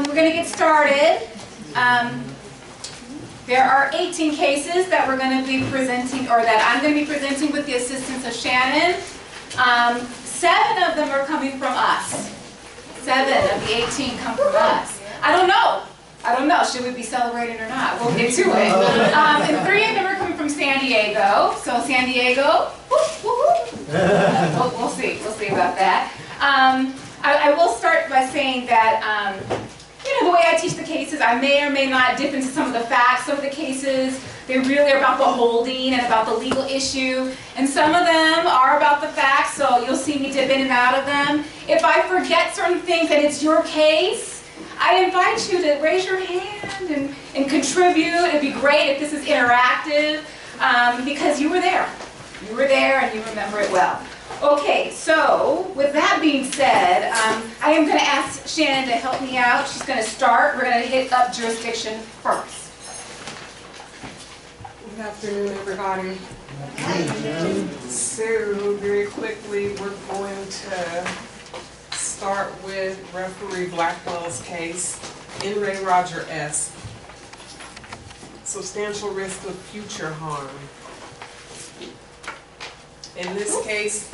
We're going to get started. There are 18 cases that we're going to be presenting, or that I'm going to be presenting with the assistance of Shannon. 7 of them are coming from us. 7 of the 18 come from us. I don't know. Should we be celebrating or not? We'll get to it. And 3 of them are coming from San Diego. So San Diego, we'll see. We'll see about that. I will start by saying that, the way I teach the cases, I may or may not dip into some of the facts of the cases. They really are about the holding and about the legal issue. And some of them are about the facts, so you'll see me dip in and out of them. If I forget certain things and it's your case, I invite you to raise your hand and contribute. It'd be great if this is interactive, because you were there. You were there and you remember it well. Okay, so with that being said, I am going to ask Shannon to help me out. She's going to start. We're going to hit up jurisdiction first. Good afternoon, everybody. So, very quickly, we're going to start with referee Blackwell's case, in Ray Roger S. Substantial risk of future harm. In this case,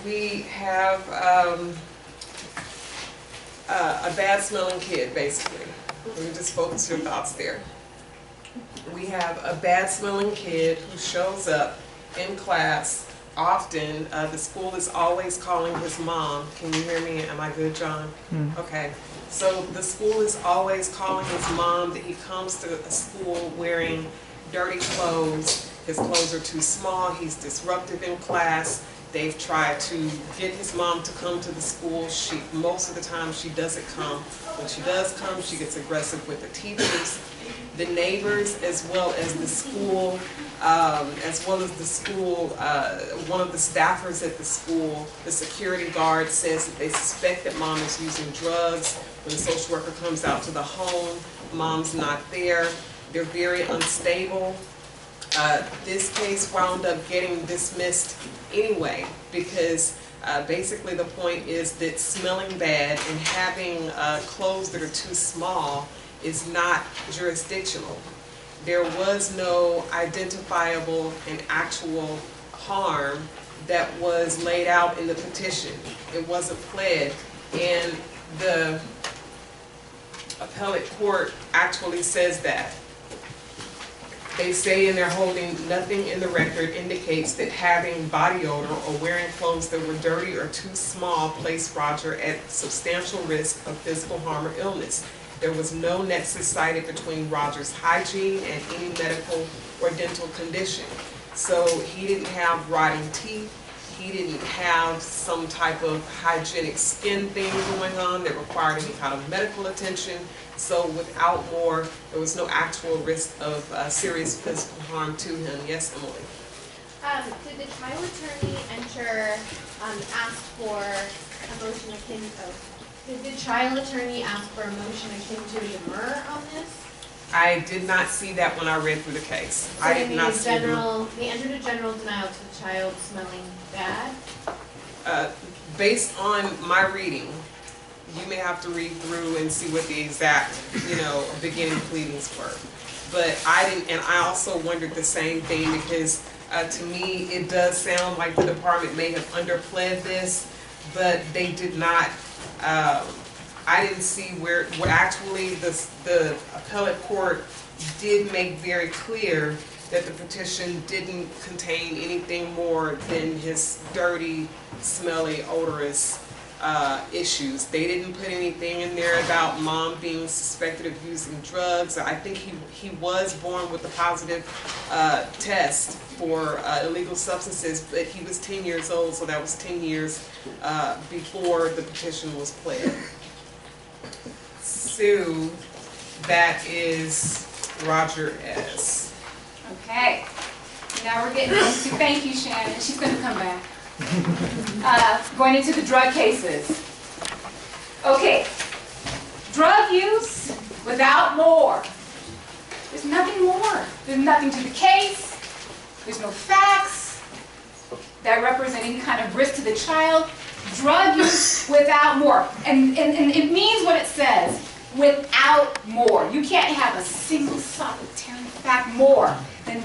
we have a bad-smelling kid, basically. Let me just focus your thoughts there. We have a bad-smelling kid who shows up in class often. The school is always calling his mom. Can you hear me? Am I good, John? Okay. So the school is always calling his mom that he comes to a school wearing dirty clothes. His clothes are too small. He's disruptive in class. They've tried to get his mom to come to the school. Most of the time she doesn't come. When she does come, she gets aggressive with the teachers, the neighbors, as well as the school, one of the staffers at the school, the security guard, says that they suspect that mom is using drugs. When the social worker comes out to the home, mom's not there. They're very unstable. This case wound up getting dismissed anyway because basically the point is that smelling bad and having clothes that are too small is not jurisdictional. There was no identifiable and actual harm that was laid out in the petition. It wasn't pled, and the appellate court actually says that. They say in their holding, nothing in the record indicates that having body odor or wearing clothes that were dirty or too small placed Roger at substantial risk of physical harm or illness. There was no nexus cited between Roger's hygiene and any medical or dental condition. So he didn't have rotting teeth. He didn't have some type of hygienic skin thing going on that required any kind of medical attention. So without more, there was no actual risk of serious physical harm to him. Yes, Emily? Did the trial attorney ask for a motion akin did the trial attorney ask for a motion akin to a demur on this? I did not see that when I read through the case. So I did not see they entered a general denial to the child smelling bad? Based on my reading, you may have to read through and see what the exact, beginning pleadings were. But I didn't, and I also wondered the same thing because to me it does sound like the department may have underpled this, but they did not. I didn't see where actually the appellate court did make very clear that the petition didn't contain anything more than his dirty, smelly, odorous issues. They didn't put anything in there about mom being suspected of using drugs. I think he was born with a positive test for illegal substances, but he was 10 years old, so that was 10 years before the petition was pled. So that is Roger S. Okay. Now we're getting into, thank you, Shannon. She's going to come back. Going into the drug cases. Okay. Drug use without more. There's nothing more. There's nothing to the case. There's no facts that represent any kind of risk to the child. Drug use without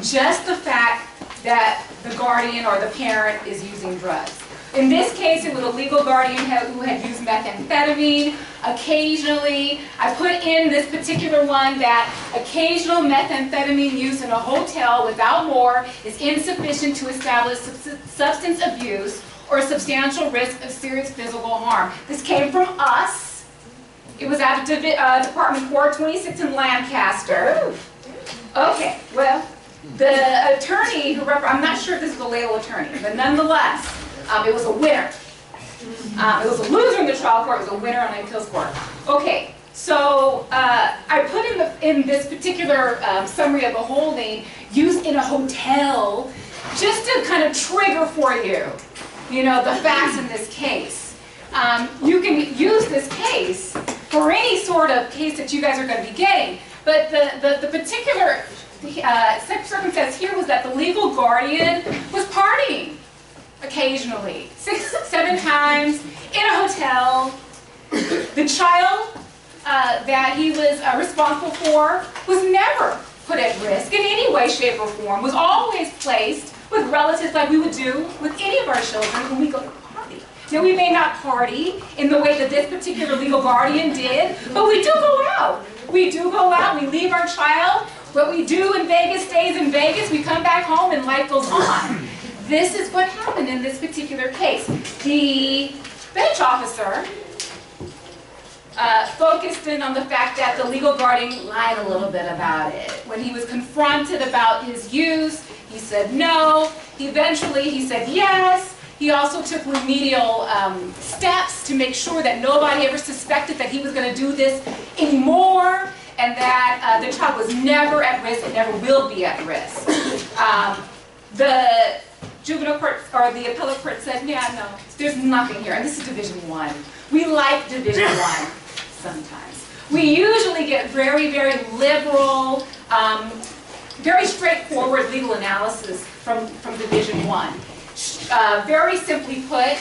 just the fact that the guardian or the parent is using drugs. In this case, it was a legal guardian who had used methamphetamine. Occasionally, I put in this particular one that occasional methamphetamine use in a hotel without more is insufficient to establish substance abuse or substantial risk of serious physical harm. This came from us. It was out of Department 426 in Lancaster. Okay, well, the attorney who I'm not sure if this is a legal attorney, but nonetheless, it was a winner. It was a loser in the trial court, it was a winner on the appeals court. Okay, so I put in this particular summary of the holding, used in a hotel, just to kind of trigger for you, the facts in this case. You can use this case for any sort of case that you guys are going to be getting, but the particular circumstance here was that the legal guardian was partying occasionally, 6-7 times in a hotel. The child that he was responsible for was never put at risk in any way, shape, or form, was always placed with relatives like we would do with any of our children when we go to party. Now, we may not party in the way that this particular legal guardian did, but we do go out. We do go out, we leave our child. What we do in Vegas stays in Vegas. We come back home and life goes on. This is what happened in this particular case. The bench officer focused in on the fact that the legal guardian lied a little bit about it. When he was confronted about his use, he said no. Eventually, he said yes. He also took remedial steps to make sure that nobody ever suspected that he was going to do this anymore, and that the child was never at risk and never will be at risk. The juvenile court, or the appellate court said, yeah, no, there's nothing here. And this is Division I. We like Division I sometimes. We usually get very, very liberal, very straightforward legal analysis from Division I. Very simply put,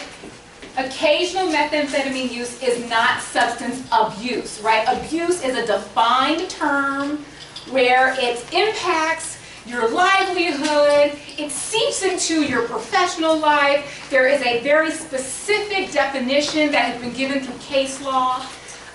occasional methamphetamine use is not substance abuse, right? Abuse is a defined term where it impacts your livelihood, it seeps into your professional life. There is a very specific definition that has been given through case law.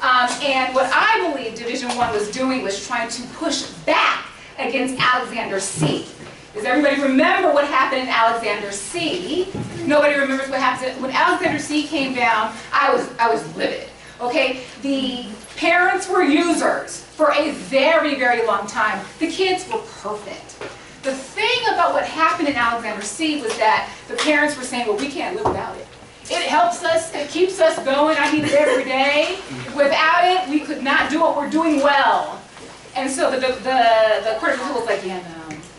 And what I believe Division I was doing was trying to push back against Alexander C. Does everybody remember what happened in Alexander C? Nobody remembers what happened. When Alexander C came down, I was livid. Okay, the parents were users for a very, very long time. The kids were perfect. The thing about what happened in Alexander C was that the parents were saying, well, we can't live without it. It helps us, it keeps us going. I need it every day. Without it, we could not do what we're doing well. And so the Court of Appeal was like, yeah, no.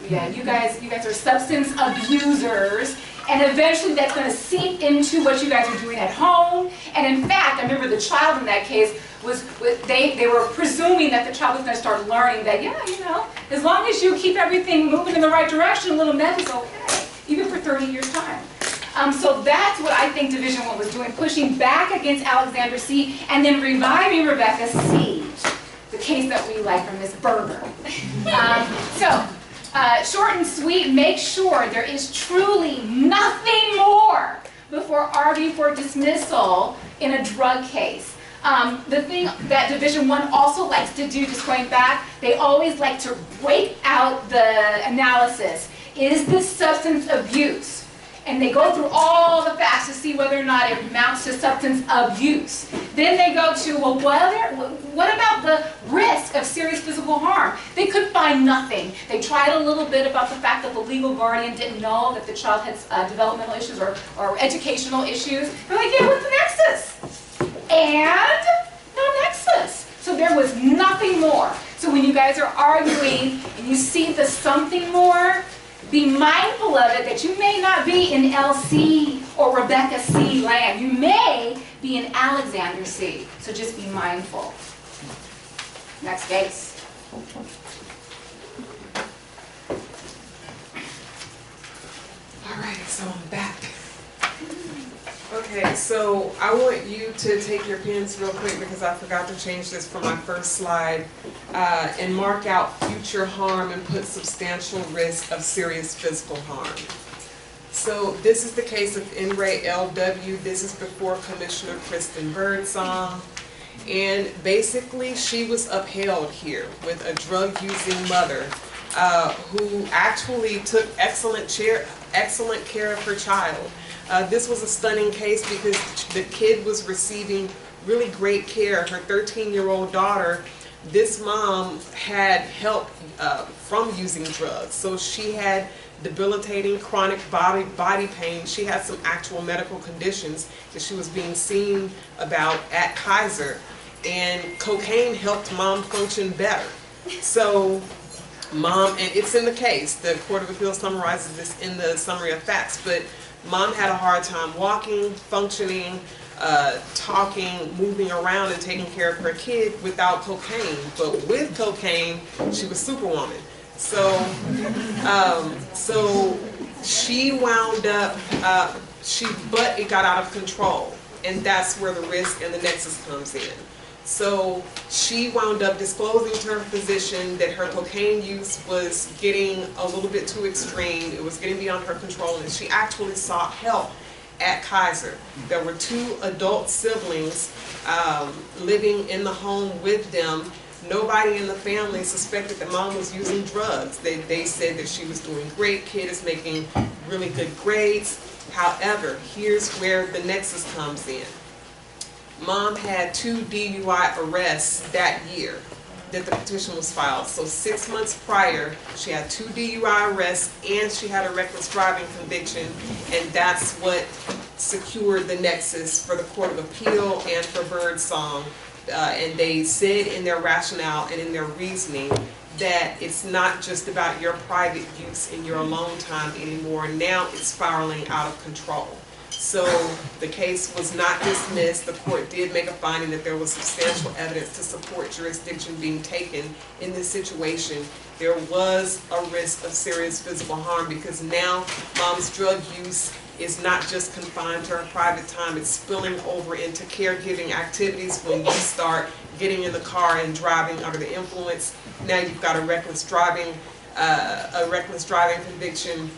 Yeah, you guys are substance abusers, and eventually that's going to seep into what you guys are doing at home. And in fact, I remember the child in that case they were presuming that the child was going to start learning that, yeah, as long as you keep everything moving in the right direction, a little meth is okay, even for 30 years' time. So that's what I think Division I was doing, pushing back against Alexander C. and then reviving Rebecca C., the case that we like from Miss Berger. Short and sweet, make sure there is truly nothing more before arguing for dismissal in a drug case. The thing that Division I also likes to do, just going back, they always like to break out the analysis. Is this substance abuse? And they go through all the facts to see whether or not it amounts to substance abuse. Then they go to, well, what about the risk of serious physical harm? They could find nothing. They tried a little bit about the fact that the legal guardian didn't know that the child had developmental issues or educational issues. They're like, yeah, what's the nexus? And no nexus. So there was nothing more. So when you guys are arguing and you see the something more, be mindful of it, that you may not be in LC or Rebecca C land. You may be in Alexander C. So just be mindful. Next case. All right, so I'm back. Okay. Okay, so I want you to take your pens real quick because I forgot to change this from my first slide, and mark out future harm and put substantial risk of serious physical harm. So this is the case of NRA LW. This is before Commissioner Kristen Birdsong. And basically she was upheld here with a drug-using mother who actually took excellent care of her child. This was a stunning case because the kid was receiving really great care. Her 13-year-old daughter, this mom had help from using drugs. So she had debilitating chronic body pain. She had some actual medical conditions that she was being seen about at Kaiser. And cocaine helped mom function better. So mom, and it's in the case, the Court of Appeals summarizes this in the summary of facts, but mom had a hard time walking, functioning, talking, moving around, and taking care of her kid without cocaine. But with cocaine, she was superwoman. So, so she wound up, but it got out of control, and that's where the risk and the nexus comes in. So she wound up disclosing to her physician that her cocaine use was getting a little bit too extreme. It was getting beyond her control, and she actually sought help at Kaiser. There were 2 adult siblings living in the home with them. Nobody in the family suspected that mom was using drugs. They said that she was doing great, kid is making really good grades. However, here's where the nexus comes in. Mom had 2 DUI arrests that year that the petition was filed. So 6 months prior, she had 2 DUI arrests and she had a reckless driving conviction, and that's what secured the nexus for the Court of Appeal and for Birdsong. And they said in their rationale and in their reasoning that it's not just about your private use and your alone time anymore. Now it's spiraling out of control. So the case was not dismissed. The court did make a finding that there was substantial evidence to support jurisdiction being taken in this situation. There was a risk of serious physical harm because now mom's drug use is not just confined to her private time, it's spilling over into caregiving activities. When you start getting in the car and driving under the influence, now you've got a reckless driving conviction.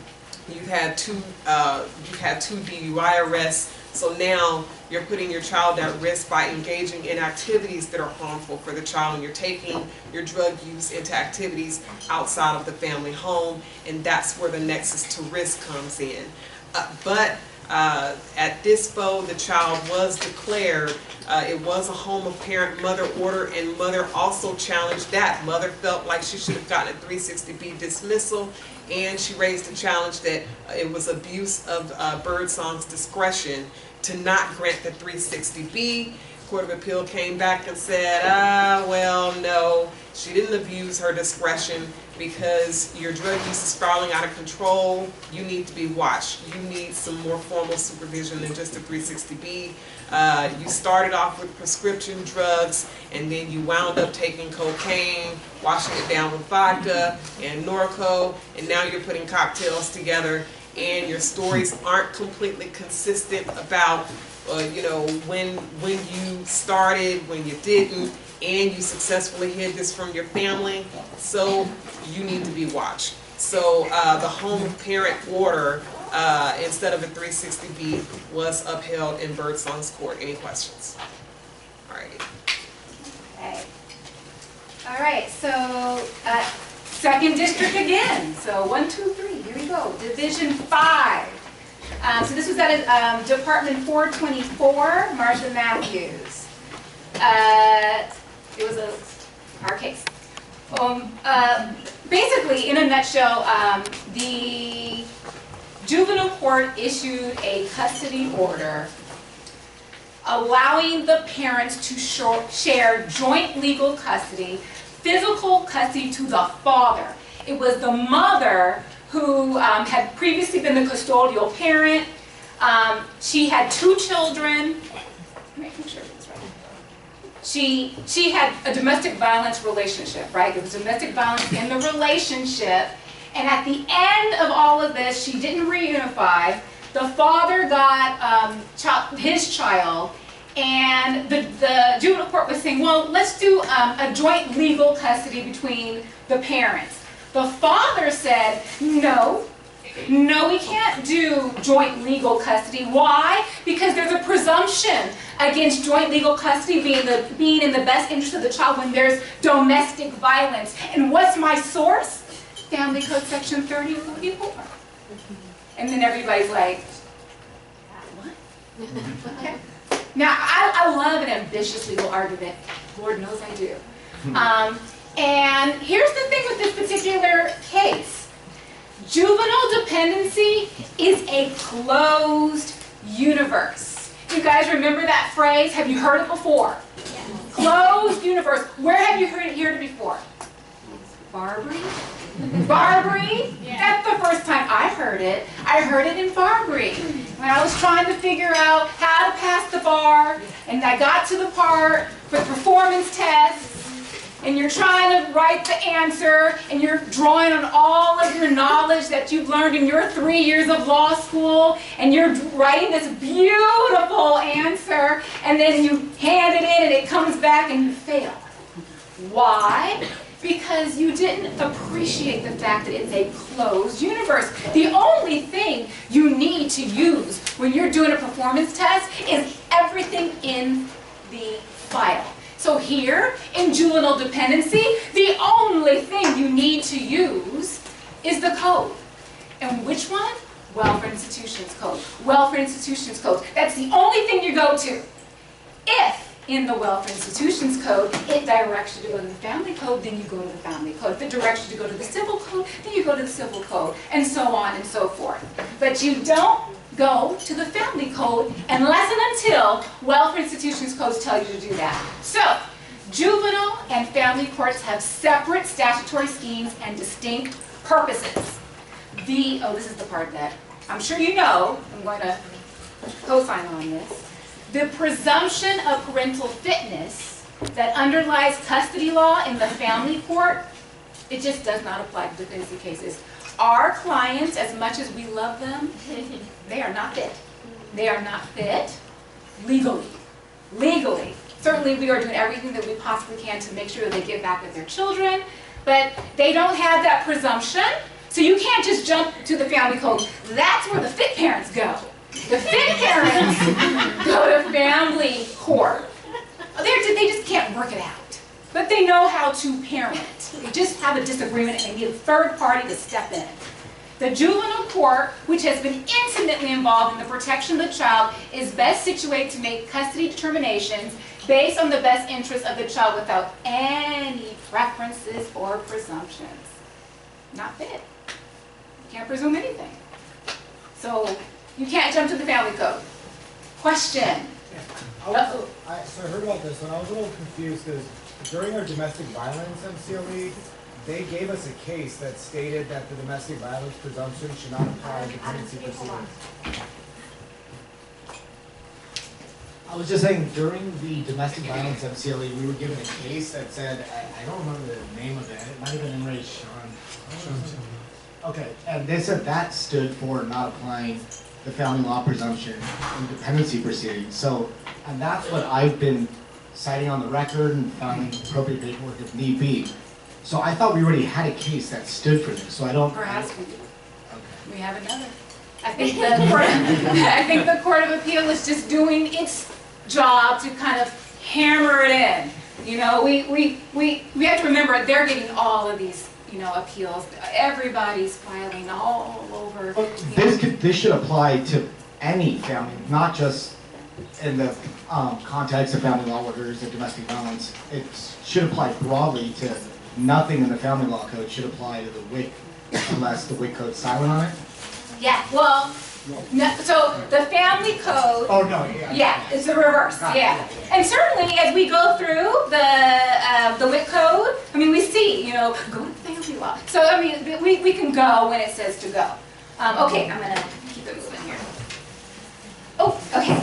You've had two DUI arrests, so now you're putting your child at risk by engaging in activities that are harmful for the child, and you're taking your drug use into activities outside of the family home, and that's where the nexus to risk comes in. But at DISPO, the child was declared, it was a home of parent-mother order, and mother also challenged that. Mother felt like she should have gotten a 360B dismissal, and she raised a challenge that it was abuse of Birdsong's discretion to not grant the 360B. Court of Appeal came back and said, well, no, she didn't abuse her discretion because your drug use is spiraling out of control. You need to be watched. You need some more formal supervision than just a 360B. You started off with prescription drugs, and then you wound up taking cocaine, washing it down with vodka and Norco, and now you're putting cocktails together, and your stories aren't completely consistent about you know, when you started, when you didn't, and you successfully hid this from your family, so you need to be watched. So the home parent order, instead of a 360B, was upheld in Birdsong's court. Any questions? All right. Okay. All right, so second district again. So 1, 2, 3, here we go. Division 5. So this was at Department 424, Martha Matthews. It was our case. Basically, in a nutshell, the juvenile court issued a custody order allowing the parents to share joint legal custody, physical custody to the father. It was the mother who had previously been the custodial parent. She had 2 children. Making sure it's right. She had a domestic violence relationship, right? There was domestic violence in the relationship, and at the end of all of this, she didn't reunify. The father got his child, and the juvenile court was saying, well, let's do a joint legal custody between the parents. The father said, no, we can't do joint legal custody. Why? Because there's a presumption against joint legal custody being in the best interest of the child when there's domestic violence. And what's my source? Family Code Section 3044. And then everybody's like, what? Okay. Now, I love an ambitious legal argument. Lord knows I do. And here's the thing with this particular case. Juvenile dependency is a closed universe. You guys remember that phrase? Have you heard it before? Yes. Closed universe. Where have you heard it before? Barbary? Barbary? Yeah. That's the first time I heard it. I heard it in Barbary. When I was trying to figure out how to pass the bar, and I got to the part for the performance test, and you're trying to write the answer, and you're drawing on all of your knowledge that you've learned in your 3 years of law school, and you're writing this beautiful answer, and then you hand it in, and it comes back, and you fail. Why? Because you didn't appreciate the fact that it's a closed universe. The only thing you need to use when you're doing a performance test is everything in the file. So here, in juvenile dependency, the only thing you need to use is the code. And which one? Welfare Institutions Code. Welfare Institutions Code. That's the only thing you go to. If in the Welfare Institutions Code, it directs you to go to the Family Code, then you go to the Family Code. If it directs you to go to the Civil Code, then you go to the Civil Code, and so on and so forth. But you don't go to the Family Code unless and until Welfare Institutions Codes tell you to do that. So, juvenile and family courts have separate statutory schemes and distinct purposes. This is the part that I'm sure you know, I'm going to co-sign on this. The presumption of parental fitness that underlies custody law in the family court, it just does not apply to dependency cases. Our clients, as much as we love them, they are not fit. They are not fit legally. Legally. Certainly we are doing everything that we possibly can to make sure that they get back with their children, but they don't have that presumption, so you can't just jump to the family code. That's where the fit parents go. The fit parents go to family court. They just can't work it out. But they know how to parent. They just have a disagreement and they need a third party to step in. The juvenile court, which has been intimately involved in the protection of the child, is best situated to make custody determinations based on the best interests of the child without any preferences or presumptions. Not fit. You can't presume anything. So you can't jump to the family code. Question? So I heard about this and I was a little confused because during our domestic violence MCLE, they gave us a case that stated that the domestic violence presumption should not apply to dependency proceedings. I was just saying, during the domestic violence MCLE, we were given a case that said, I don't remember the name of it, it might have been in Sean. Okay, and they said that stood for not applying the family law presumption in dependency proceedings. So, and that's what I've been citing on the record and filing appropriate paperwork if need be. So I thought we already had a case that stood for this, so I don't... Perhaps we do. Okay. We have another. I think the Court of Appeal is just doing its job to kind of hammer it in. You know, we have to remember they're getting all of these, you know, appeals. Everybody's filing all over. This should apply to any family, not just in the context of family law orders and domestic violence. It should apply broadly to nothing in the family law code should apply to the WIC unless the WIC code's silent on it. Yeah, well, no, so the family code. Oh, no, yeah. Yeah, it's the reverse, yeah. And certainly as we go through the WIC code, I mean, we see, you know, go to family law. So, I mean, we can go when it says to go. Okay, I'm going to keep it moving here. Oh, okay.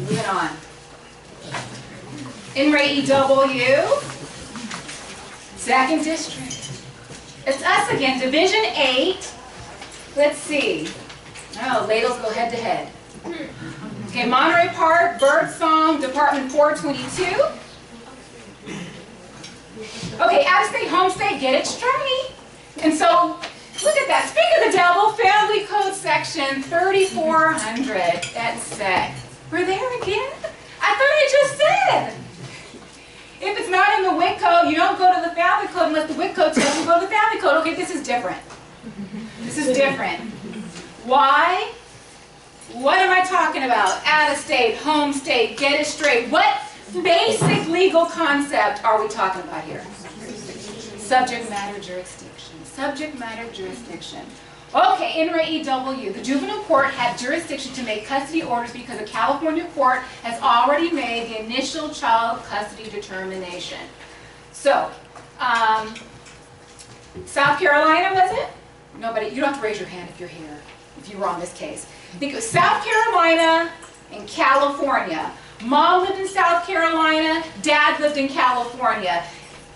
Moving on. In Ray EW, 2nd District. It's us again, Division 8. Let's see. Oh, ladles go head to head. Okay, Monterey Park, Birdsong, Department 422. Okay, out-of-state, home state, get it straight. And so, look at that. Speak of the devil, Family Code section 3400. That's sick. We're there again? I thought I just said. If it's not in the WIC code, you don't go to the Family Code unless the WIC code tells you to go to the Family Code. Okay, this is different. This is different. Why? What am I talking about? Out-of-state, home state, get it straight. What basic legal concept are we talking about here? Subject matter jurisdiction. Subject matter jurisdiction. Okay, in Re EW, the juvenile court had jurisdiction to make custody orders because a California court has already made the initial child custody determination. So, South Carolina, was it? Nobody, you don't have to raise your hand if you're here, if you were on this case. I think it was South Carolina and California. Mom lived in South Carolina, Dad lived in California.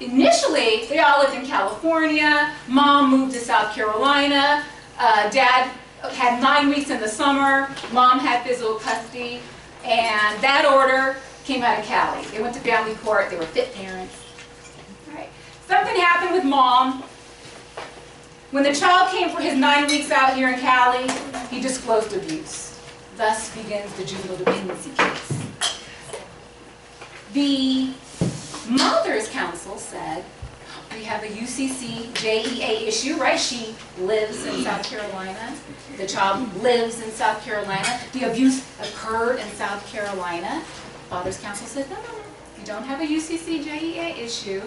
Initially, they all lived in California. Mom moved to South Carolina. Dad had 9 weeks in the summer. Mom had physical custody. And that order came out of Cali. They went to family court. They were fit parents. All right. Something happened with Mom. When the child came for his 9 weeks out here in Cali, he disclosed abuse. Thus begins the juvenile dependency case. The Mother's Council said, we have a UCC JEA issue, right? She lives in South Carolina. The child lives in South Carolina. The abuse occurred in South Carolina. Father's Council said, no, you don't have a UCC JEA issue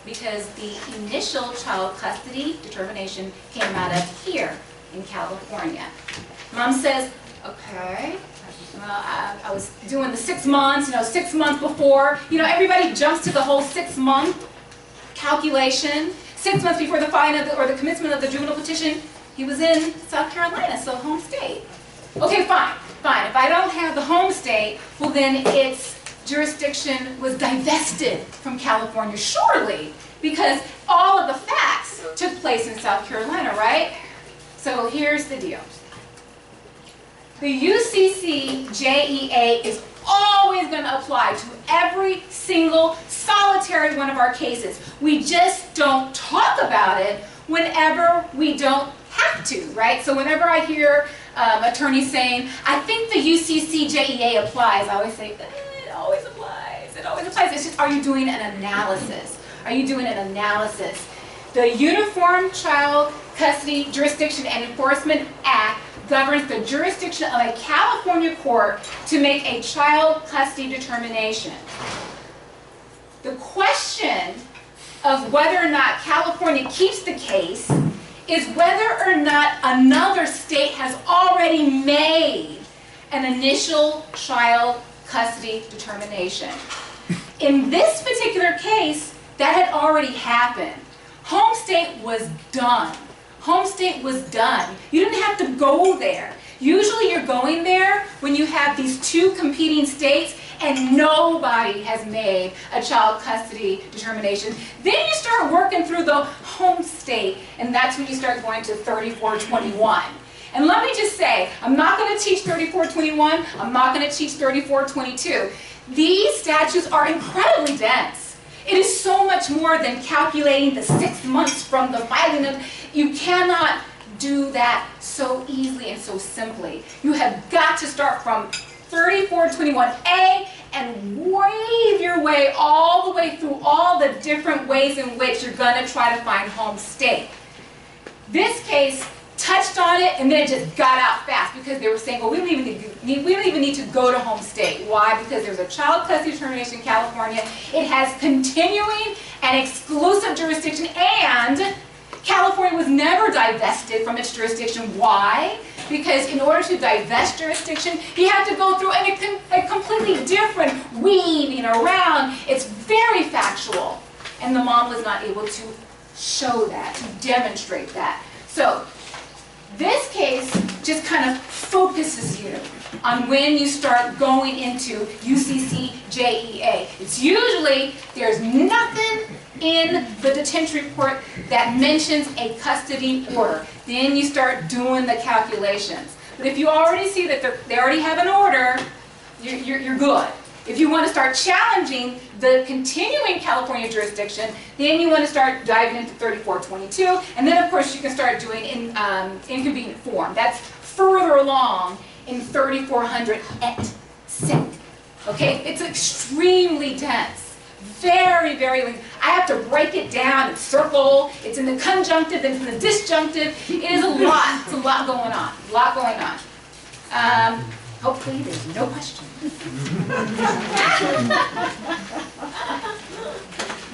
because the initial child custody determination came out of here in California. Mom says, okay. Well, I was doing the 6 months, 6 months before. Everybody jumps to the whole 6-month calculation. 6 months before the filing or the commencement of the juvenile petition, he was in South Carolina, so home state. Okay, fine. If I don't have the home state, well then its jurisdiction was divested from California, surely, because all of the facts took place in South Carolina, right? So here's the deal. The UCC JEA is always going to apply to every single solitary one of our cases. We just don't talk about it whenever we don't have to, right? So whenever I hear attorneys saying, I think the UCC JEA applies, I always say, it always applies. It always applies. It's just, are you doing an analysis? Are you doing an analysis? The Uniform Child Custody Jurisdiction and Enforcement Act governs the jurisdiction of a California court to make a child custody determination. The question of whether or not California keeps the case is whether or not another state has already made an initial child custody determination. In this particular case, that had already happened. Home state was done. Home state was done. You didn't have to go there. Usually you're going there when you have these two competing states and nobody has made a child custody determination. Then you start working through the home state, and that's when you start going to 3421. And let me just say, I'm not going to teach 3421. I'm not going to teach 3422. These statutes are incredibly dense. It is so much more than calculating the 6 months from the filing of. You cannot do that so easily and so simply. You have got to start from 3421A and wave your way all the way through all the different ways in which you're going to try to find home state. This case touched on it and then it just got out fast because they were saying, well, we don't even need to go to home state. Why? Because there's a child custody determination in California. It has continuing and exclusive jurisdiction, and California was never divested from its jurisdiction. Why? Because in order to divest jurisdiction, you have to go through a completely different weaving around. It's very factual. And the mom was not able to show that, to demonstrate that. So this case just kind of focuses you on when you start going into UCC JEA. It's usually, there's nothing in the detention report that mentions a custody order. Then you start doing the calculations. But if you already see that they already have an order, you're good. If you want to start challenging the continuing California jurisdiction, then you want to start diving into 3422, and then of course you can start doing inconvenient form. That's further along in 3400 et seq. Okay, it's extremely dense, very, very lengthy. I have to break it down and circle. It's in the conjunctive, then it's in the disjunctive. It is a lot. It's a lot going on. A lot going on. Hopefully there's no question.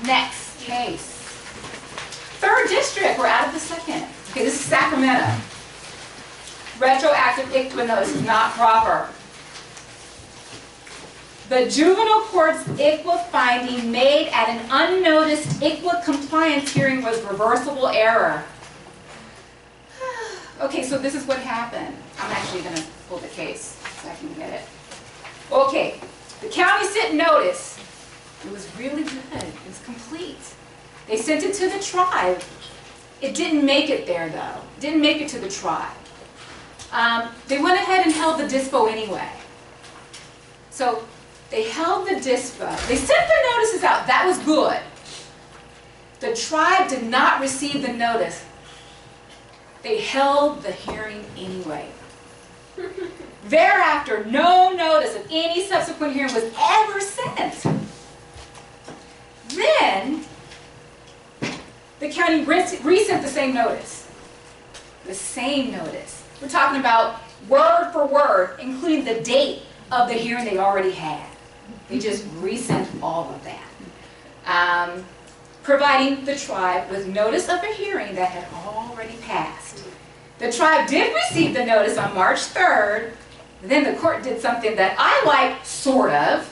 Next case. 3rd District, we're out of the 2nd. Okay, this is Sacramento. Retroactive ICWA notice is not proper. The juvenile court's ICWA finding made at an unnoticed ICWA compliance hearing was reversible error. Okay, so this is what happened. I'm actually going to pull the case so I can get it. Okay, the county sent notice. It was really good. It was complete. They sent it to the tribe. It didn't make it there, though. It didn't make it to the tribe. They went ahead and held the dispo anyway. So they held the dispo. They sent the notices out. That was good. The tribe did not receive the notice. They held the hearing anyway. Thereafter, no notice of any subsequent hearing was ever sent. Then, the county resent the same notice. The same notice. We're talking about word for word, including the date of the hearing they already had. They just resent all of that. Providing the tribe with notice of a hearing that had already passed. The tribe did receive the notice on March 3rd. Then the court did something that I like, sort of.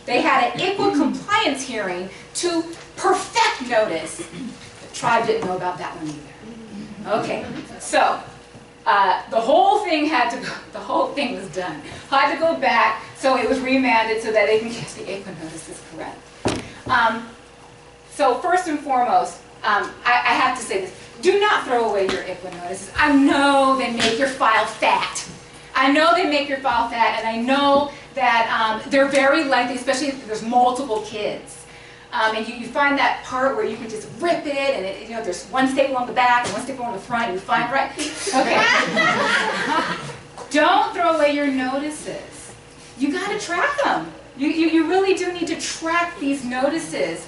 They had an ICWA compliance hearing to perfect notice. The tribe didn't know about that one either. Okay, so the whole thing had to go, the whole thing was done. Had to go back, so it was remanded so that they can get the ICWA notices correct. So first and foremost, I have to say this. Do not throw away your ICWA notices. I know they make your file fat. I know they make your file fat, and I know that they're very lengthy, especially if there's multiple kids. And you find that part where you can just rip it, and there's one staple on the back and one staple on the front, and you find right. Okay. Don't throw away your notices. You got to track them. You really do need to track these notices.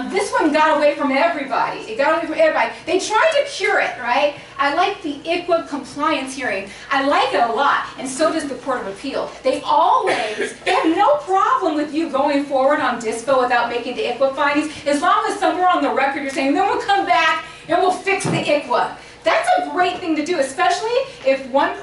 This one got away from everybody. It got away from everybody. They tried to cure it, right? I like the ICWA compliance hearing. I like it a lot, and so does the Court of Appeal. They have no problem with you going forward on dispo without making the ICWA findings, as long as somewhere on the record you're saying, then we'll come back and we'll fix the ICWA. That's a great thing to do, especially if one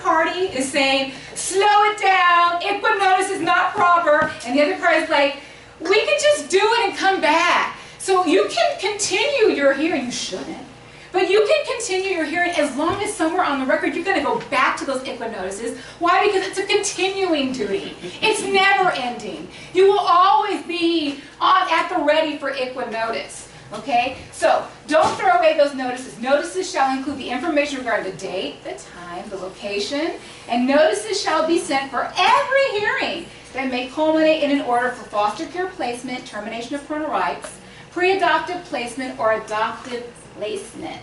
party is saying, slow it down, ICWA notice is not proper, and the other party is like, we can just do it and come back. So you can continue your hearing. You shouldn't. But you can continue your hearing as long as somewhere on the record you're going to go back to those ICWA notices. Why? Because it's a continuing duty. It's never ending. You will always be at the ready for ICWA notice. Okay? So don't throw away those notices. Notices shall include the information regarding the date, the time, the location, and notices shall be sent for every hearing that may culminate in an order for foster care placement, termination of parental rights, pre-adoptive placement, or adoptive placement.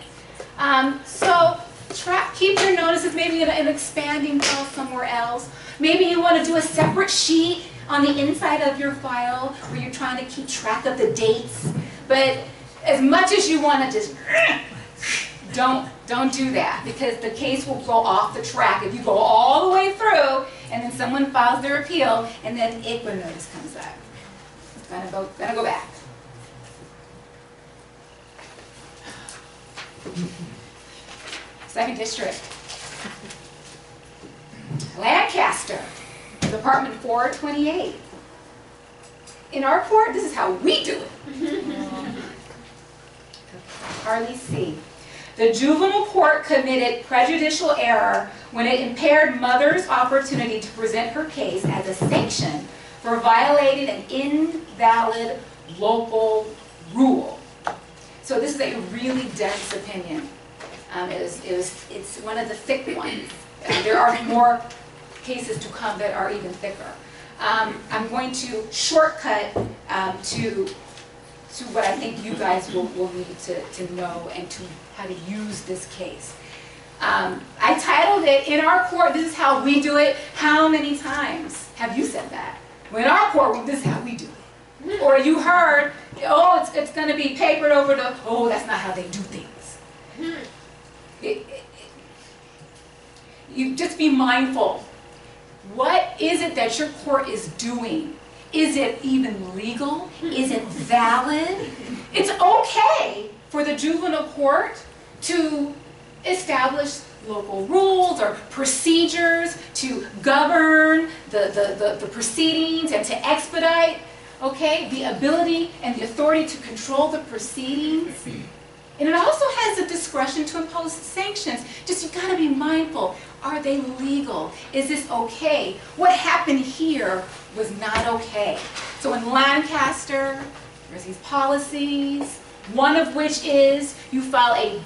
So keep your notices maybe in an expanding file somewhere else. Maybe you want to do a separate sheet on the inside of your file where you're trying to keep track of the dates. But as much as you want to just don't do that, because the case will go off the track if you go all the way through and then someone files their appeal and then ICWA notice comes up. It's gonna go back. Second District. Lancaster, Department 428. In our court, this is how we do it. Harley C. The juvenile court committed prejudicial error when it impaired mother's opportunity to present her case as a sanction for violating an invalid local rule. So this is a really dense opinion. It's one of the thick ones. There are more cases to come that are even thicker. I'm going to shortcut to what I think you guys will need to know and to how to use this case. I titled it, "In Our Court, This Is How We Do It." How many times have you said that? Well, in our courtroom, this is how we do it. Or you heard, oh, it's going to be papered over to, oh, that's not how they do things. You just be mindful. What is it that your court is doing? Is it even legal? Is it valid? It's okay for the juvenile court to establish local rules or procedures to govern the proceedings and to expedite, okay, the ability and the authority to control the proceedings. And it also has the discretion to impose sanctions. Just, you gotta be mindful. Are they legal? Is this okay? What happened here was not okay. So in Lancaster, there's these policies, one of which is you file a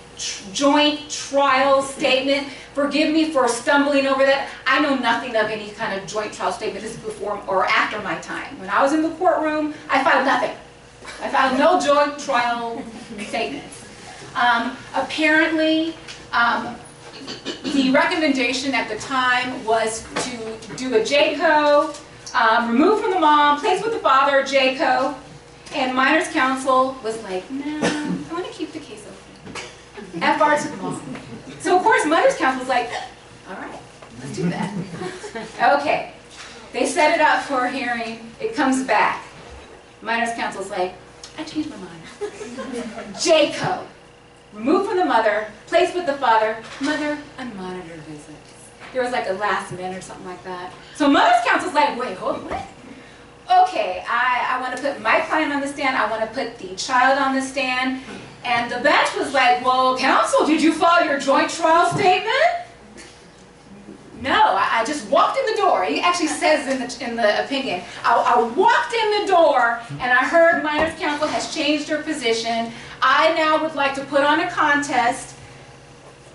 joint trial statement. Forgive me for stumbling over that. I know nothing of any kind of joint trial statement. This is before or after my time. When I was in the courtroom, I filed nothing. I filed no joint trial statements. Apparently, the recommendation at the time was to do a JCO, remove from the mom, place with the father, JCO, and minors counsel was like, no, I want to keep the case open. FR to the mom. So of course minors counsel was like, all right, let's do that. Okay, they set it up for a hearing, it comes back. Minors counsel's like, I changed my mind. JCO. Removed from the mother, placed with the father, mother, unmonitored visits. There was like a last minute or something like that. So mother's counsel's like, wait, hold on, what? Okay, I want to put my client on the stand, I want to put the child on the stand. And the bench was like, well, counsel, did you file your joint trial statement? No, I just walked in the door. He actually says in the opinion, I walked in the door and I heard minors counsel has changed her position. I now would like to put on a contest.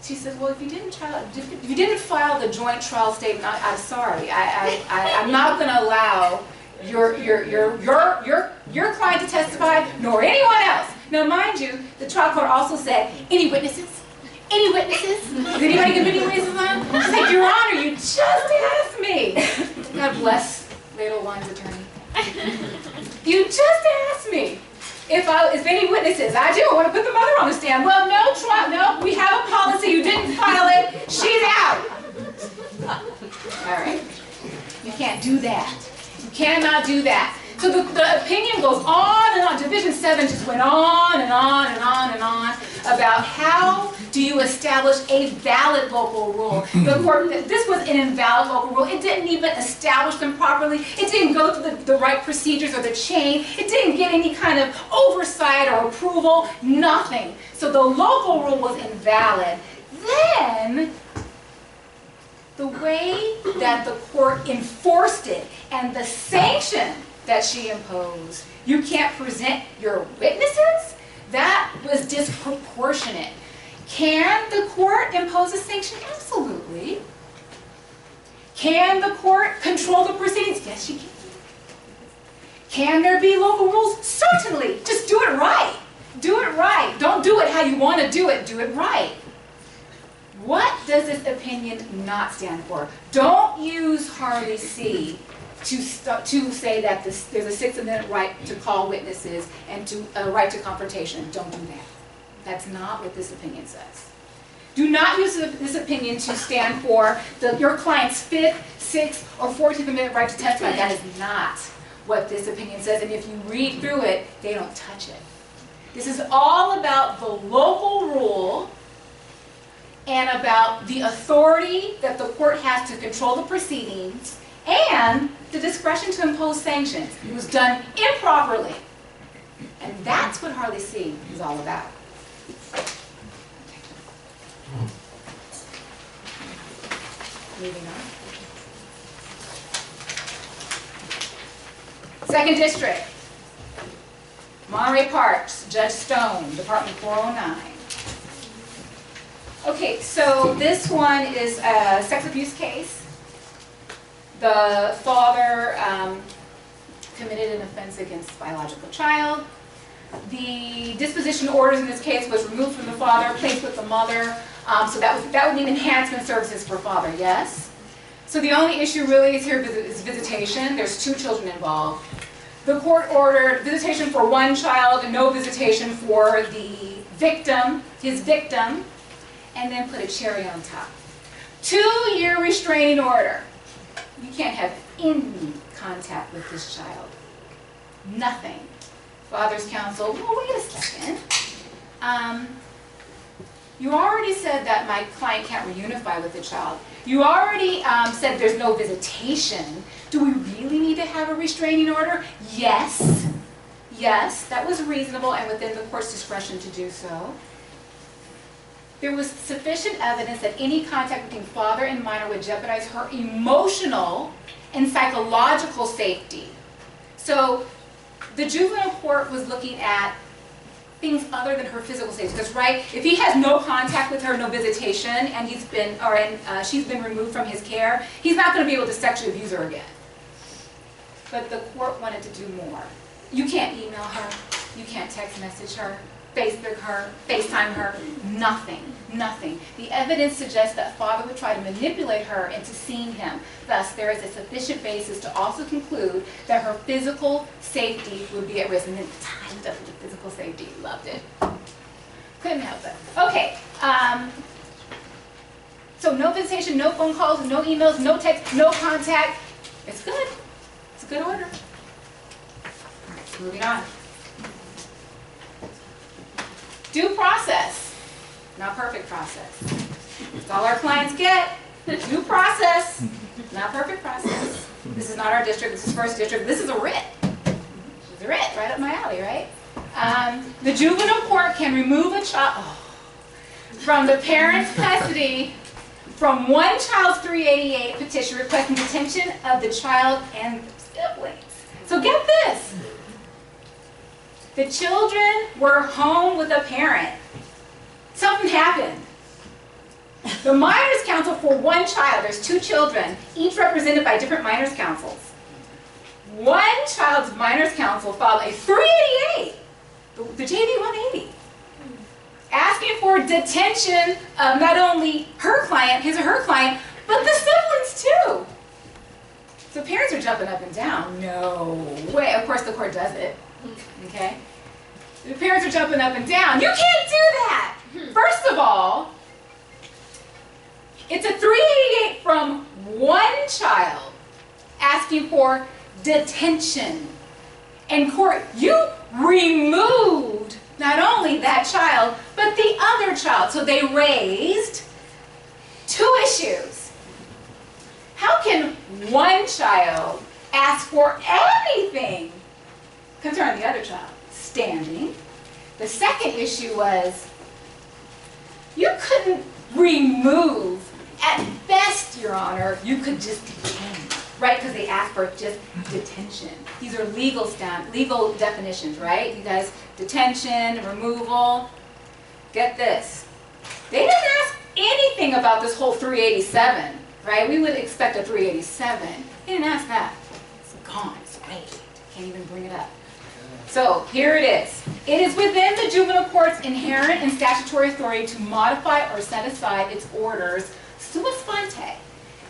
She said, well, if you didn't file the joint trial statement, I'm sorry. I'm not going to allow your client to testify, nor anyone else. Now, mind you, the trial court also said, any witnesses? Any witnesses? Is anybody going to be any witnesses on? She's like, Your Honor, you just asked me. God bless Little One's attorney. You just asked me if any witnesses. I do. I want to put the mother on the stand. Well, no, we have a policy. You didn't file it. She's out. All right. You can't do that. You cannot do that. So the opinion goes on and on. Division 7 just went on and on and on and on about how do you establish a valid local rule. The court, this was an invalid local rule. It didn't even establish them properly. It didn't go through the right procedures or the chain. It didn't get any kind of oversight or approval, nothing. So the local rule was invalid. Then, the way that the court enforced it and the sanction that she imposed, you can't present your witnesses? That was disproportionate. Can the court impose a sanction? Absolutely. Can the court control the proceedings? Yes, she can. Can there be local rules? Certainly. Just do it right. Do it right. Don't do it how you want to do it. Do it right. What does this opinion not stand for? Don't use Harley C. to say that there's a Sixth Amendment right to call witnesses and to a right to confrontation. Don't do that. That's not what this opinion says. Do not use this opinion to stand for your client's 5th, 6th, or 14th Amendment right to testify. That is not what this opinion says, and if you read through it, they don't touch it. This is all about the local rule and about the authority that the court has to control the proceedings and the discretion to impose sanctions. It was done improperly. And that's what Harley C. is all about. Moving on. 2nd District. Monterey Parks, Judge Stone, Department 409. Okay, so this one is a sex abuse case. The father committed an offense against a biological child. The disposition orders in this case was removed from the father, placed with the mother. So that would mean enhancement services for father, yes? So the only issue really is here is visitation. There's 2 children involved. The court ordered visitation for 1 child and no visitation for the victim, his victim, and then put a cherry on top. 2-year restraining order. You can't have any contact with this child. Nothing. Father's counsel, well, wait a second. You already said that my client can't reunify with the child. You already said there's no visitation. Do we really need to have a restraining order? Yes. Yes, that was reasonable and within the court's discretion to do so. There was sufficient evidence that any contact between father and minor would jeopardize her emotional and psychological safety. So the juvenile court was looking at things other than her physical safety. Because, right, if he has no contact with her, no visitation, and she's been removed from his care, he's not going to be able to sexually abuse her again. But the court wanted to do more. You can't email her. You can't text message her, Facebook her, FaceTime her. Nothing. Nothing. The evidence suggests that father would try to manipulate her into seeing him. Thus, there is a sufficient basis to also conclude that her physical safety would be at risk. And then timed up with physical safety. Loved it. Couldn't help it. Okay. So no visitation, no phone calls, no emails, no text, no contact. It's good. It's a good order. All right, moving on. Due process. Not perfect process. That's all our clients get. Due process. Not perfect process. This is not our district. This is first district. This is a writ. It's a writ right up my alley, right? The juvenile court can remove a child from the parent's custody from one child's 388 petition requesting detention of the child and siblings. So get this. The children were home with a parent. Something happened. The minors counsel for one child, there's 2 children, each represented by different minors counsels. One child's minors counsel filed a 388, the JV 180, asking for detention of not only her client, his or her client, but the siblings too. So parents are jumping up and down. No way. Of course the court does it. Okay? The parents are jumping up and down. You can't do that! First of all, it's a 388 from one child asking for detention. And court, you removed not only that child, but the other child. So they raised 2 issues. How can one child ask for anything concerning the other child? Standing. The second issue was, you couldn't remove, at best, Your Honor, you could just detain, right? Because they asked for just detention. These are legal definitions, right? You guys, detention, removal. Get this. They didn't ask anything about this whole 387, right? We would expect a 387. They didn't ask that. It's gone. It's waived. Can't even bring it up. So here it is. It is within the juvenile court's inherent and statutory authority to modify or set aside its orders sua sponte,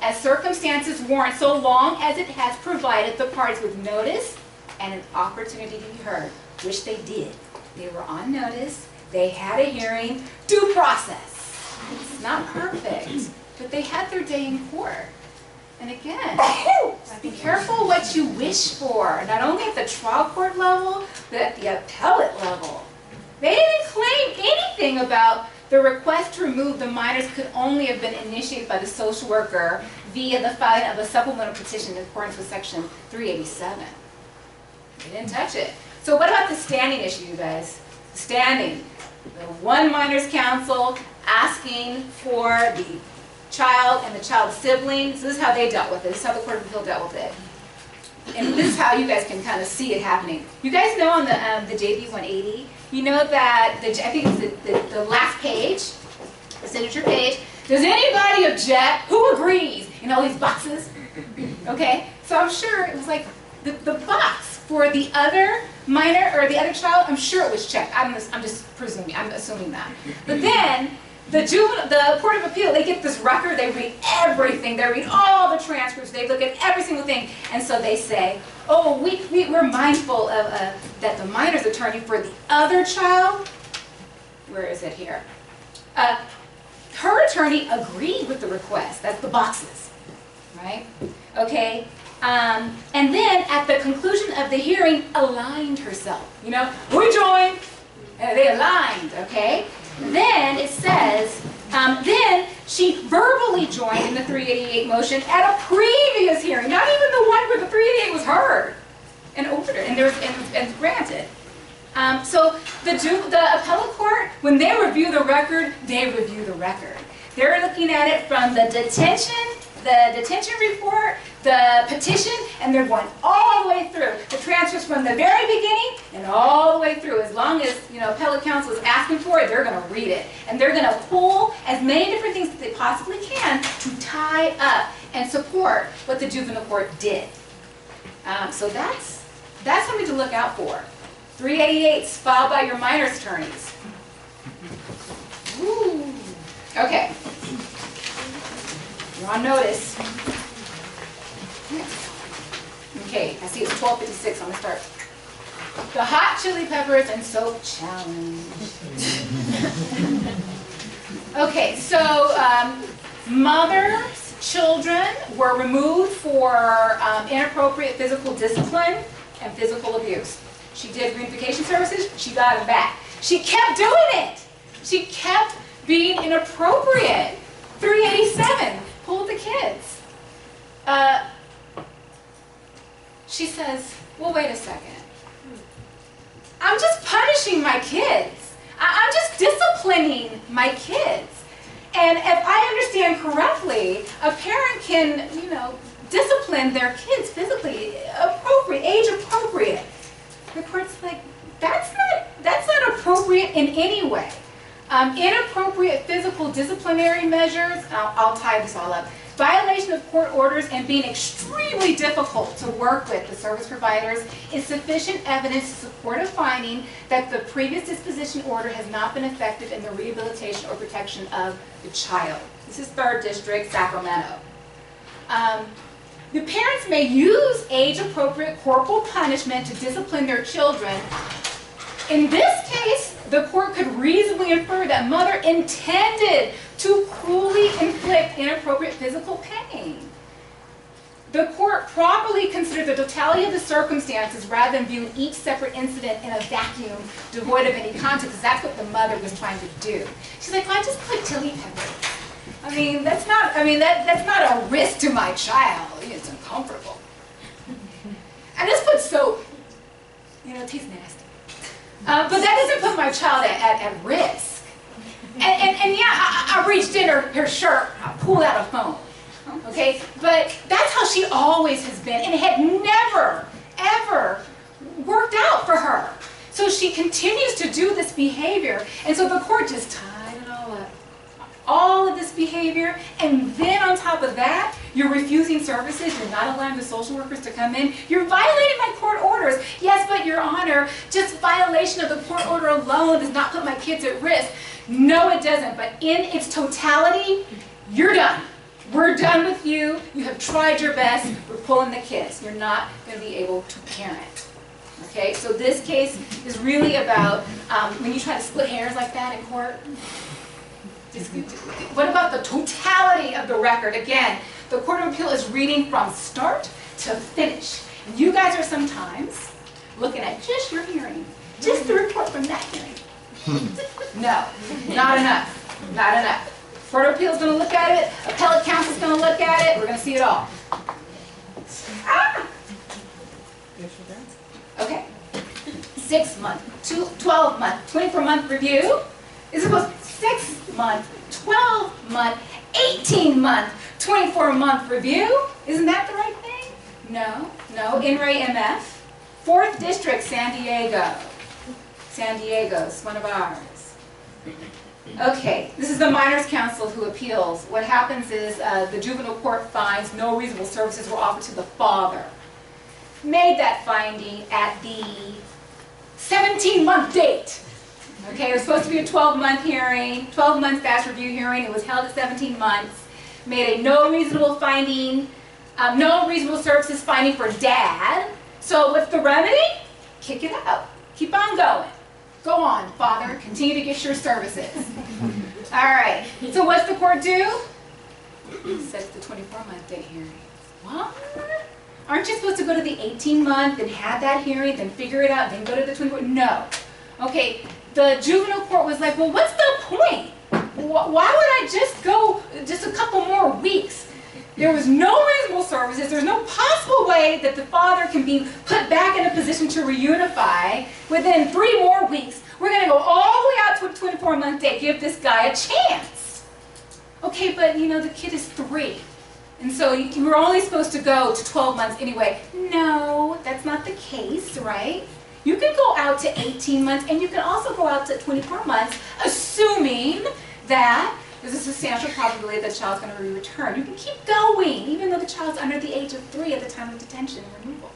as circumstances warrant, so long as it has provided the parties with notice and an opportunity to be heard, which they did. They were on notice. They had a hearing. Due process. It's not perfect, but they had their day in court. And again, be careful what you wish for, not only at the trial court level, but at the appellate level. They didn't claim anything about the request to remove the minors could only have been initiated by the social worker via the filing of a supplemental petition in accordance with section 387. They didn't touch it. So what about the standing issue, you guys? Standing. The one minors counsel asking for the child and the child's siblings. This is how they dealt with it. This is how the Court of Appeal dealt with it. And this is how you guys can kind of see it happening. You guys know on the JV 180, you know that, I think it's the last page, the signature page. Does anybody object? Who agrees? In all these boxes. Okay, so I'm sure it was like the box for the other minor or the other child. I'm sure it was checked. I'm just presuming. I'm assuming that. But then the Court of Appeal, they get this record. They read everything. They read all the transcripts. They look at every single thing, and so they say, "Oh, we're mindful of that the minor's attorney for the other child." Where is it here? Her attorney agreed with the request. That's the boxes, right? Okay. And then at the conclusion of the hearing, aligned herself. You know, we joined. They aligned. Okay. Then it says, then she verbally joined in the 388 motion at a previous hearing, not even the one where the 388 was heard and ordered and granted. So the appellate court, when they review the record, they review the record. They're looking at it from the detention report, the petition, and they're going all the way through. The transcripts from the very beginning and all the way through. As long as, you know, appellate counsel is asking for it, they're going to read it. And they're going to pull as many different things as they possibly can to tie up and support what the juvenile court did. So that's something to look out for. 388s filed by your minor's attorneys. Ooh. Okay. You're on notice. Okay, I see it's 12:56. I'm going to start. The hot chili peppers and soap challenge. Okay, so mothers, children were removed for inappropriate physical discipline and physical abuse. She did reunification services. She got them back. She kept doing it. She kept being inappropriate. 387. Pulled the kids. She says, well, wait a second. I'm just punishing my kids. I'm just disciplining my kids. And if I understand correctly, a parent can, you know, discipline their kids physically, appropriate, age appropriate. The court's like, that's not appropriate in any way. Inappropriate physical disciplinary measures, I'll tie this all up. Violation of court orders and being extremely difficult to work with the service providers is sufficient evidence to support a finding that the previous disposition order has not been effective in the rehabilitation or protection of the child. This is 3rd District, Sacramento. The parents may use age-appropriate corporal punishment to discipline their children. In this case, the court could reasonably infer that mother intended to cruelly inflict inappropriate physical pain. The court properly considered the totality of the circumstances rather than viewing each separate incident in a vacuum devoid of any context, because that's what the mother was trying to do. She's like, well, I just put chili peppers. That's not a risk to my child. It's uncomfortable. I just put soap. You know, it tastes nasty. But that doesn't put my child at risk. And yeah, I reached in her shirt, I pulled out a phone. Okay? But that's how she always has been, and it had never, ever worked out for her. So she continues to do this behavior, and so the court just tied it all up. All of this behavior, and then on top of that, you're refusing services, you're not allowing the social workers to come in, you're violating my court orders. Yes, but Your Honor, just violation of the court order alone does not put my kids at risk. No, it doesn't, but in its totality, you're done. We're done with you. You have tried your best. We're pulling the kids. You're not going to be able to parent. Okay, so this case is really about when you try to split hairs like that in court. What about the totality of the record? Again, the Court of Appeal is reading from start to finish. And you guys are sometimes looking at just your hearing, just the report from that hearing. No, not enough. Not enough. Court of Appeal is going to look at it. Appellate counsel is going to look at it. We're going to see it all. Okay. 6 month, 12 month, 24 month review. Is supposed 6 month, 12 month, 18 month, 24 month review. Isn't that the right thing? No, no. In Re MF, 4th District, San Diego. San Diego's one of ours. Okay, this is the minors counsel who appeals. What happens is the juvenile court finds no reasonable services were offered to the father. Made that finding at the 17-month date. Okay, it was supposed to be a 12-month hearing, 12-month fast review hearing. It was held at 17 months. Made a no reasonable finding, no reasonable services finding for dad. So what's the remedy? Kick it out. Keep on going. Go on, father. Continue to get your services. All right. So what's the court do? It sets the 24-month date hearing. What? Aren't you supposed to go to the 18-month and have that hearing, then figure it out, then go to the 24? No. Okay. The juvenile court was like, well, what's the point? Why would I just go just a couple more weeks? There was no reasonable services. There's no possible way that the father can be put back in a position to reunify within 3 more weeks. We're going to go all the way out to a 24-month date, give this guy a chance. Okay, but you know, the kid is 3. And so you were only supposed to go to 12 months anyway. No, that's not the case, right? You can go out to 18 months, and you can also go out to 24 months, assuming that there's a substantial probability that the child's going to be returned. You can keep going, even though the child's under the age of 3 at the time of detention and removal.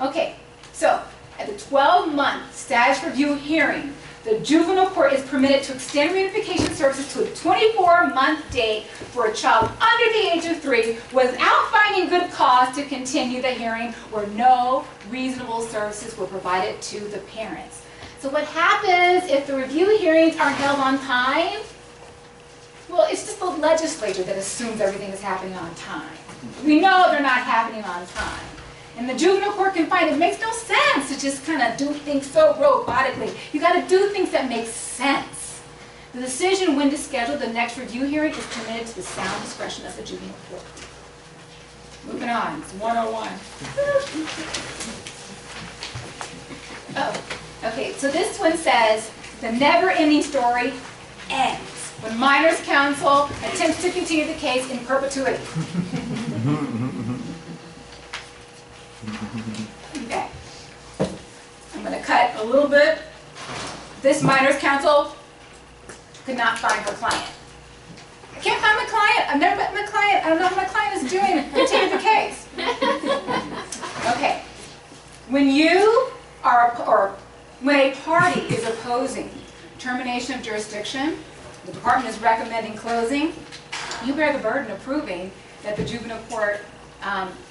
Okay, so at the 12-month status review hearing, the juvenile court is permitted to extend reunification services to a 24-month date for a child under the age of 3 without finding good cause to continue the hearing where no reasonable services were provided to the parents. So what happens if the review hearings aren't held on time? Well, it's just the legislature that assumes everything is happening on time. We know they're not happening on time. And the juvenile court can find it makes no sense to just kind of do things so robotically. You got to do things that make sense. The decision when to schedule the next review hearing is committed to the sound discretion of the juvenile court. Moving on, it's 101. Oh, okay, so this one says, the never-ending story ends when minors counsel attempts to continue the case in perpetuity. Okay. I'm going to cut a little bit. This minors counsel could not find her client. I can't find my client. I've never met my client. I don't know what my client is doing to continue the case. Okay. When you are, or when a party is opposing termination of jurisdiction, the department is recommending closing, you bear the burden of proving that the juvenile court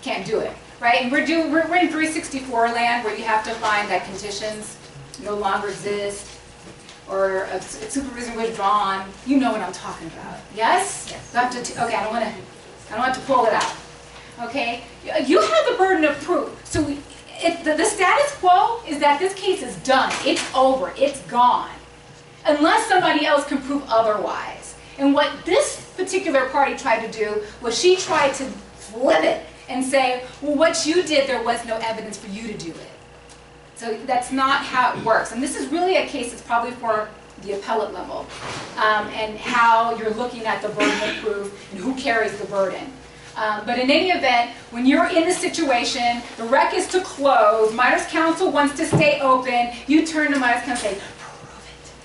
can't do it. Right? And we're in 364 land where you have to find that conditions no longer exist or a supervision withdrawn. You know what I'm talking about. Yes? Yes. So I have to, okay, I don't want to pull it out. Okay? You have the burden of proof. So the status quo is that this case is done. It's over. It's gone. Unless somebody else can prove otherwise. And what this particular party tried to do was she tried to flip it and say, well, what you did, there was no evidence for you to do it. So that's not how it works. And this is really a case that's probably for the appellate level and how you're looking at the burden of proof and who carries the burden. But in any event, when you're in the situation, the rec is to close, minors counsel wants to stay open, you turn to minors counsel and say,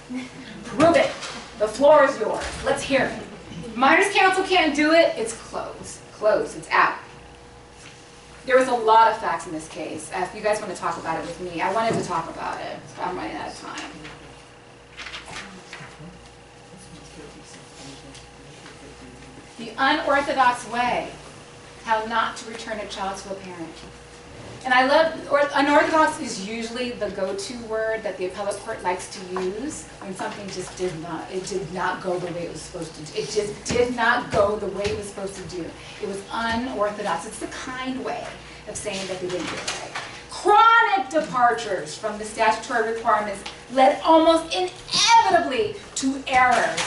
prove it. Prove it. The floor is yours. Let's hear it. Minors counsel can't do it, it's closed. Closed. It's out. There was a lot of facts in this case. If you guys want to talk about it with me, I wanted to talk about it, but I'm running out of time. The unorthodox way, how not to return a child to a parent. And I love, unorthodox is usually the go-to word that the appellate court likes to use when something just did not go the way it was supposed to do. It just did not go the way it was supposed to do. It was unorthodox. It's the kind way of saying that they didn't do it right. Chronic departures from the statutory requirements led almost inevitably to errors.